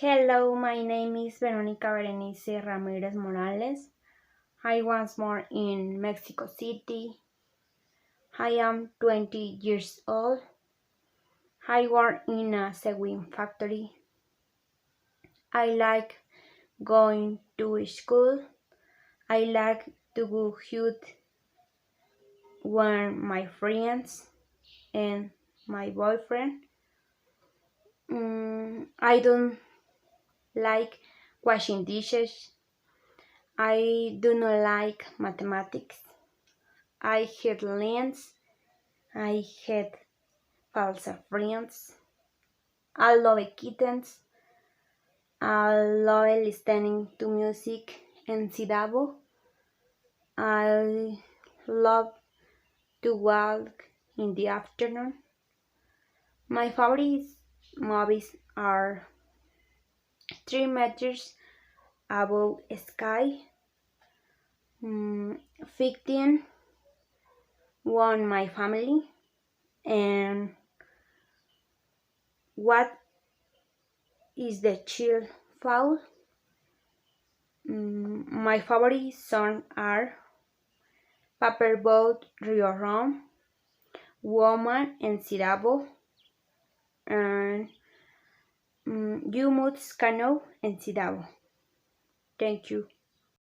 Hello, my name is Veronica Berenice Ramirez Morales. I was born in Mexico City. I am 20 years old. I work in a sewing factory. I like going to school. I like to go out with my friends and my boyfriend. I don't like washing dishes. I do not like mathematics. I hate lens. I hate false friends. I love kittens. I love listening to music and Sidabo. I love to walk in the afternoon. My favorite movies are 3 meters above sky, 15, One My Family, and What is the Chill Fall. My favorite songs are Paperboat Rio Ron, Woman and Sirabo, and You Cano and Sidabo. Thank you.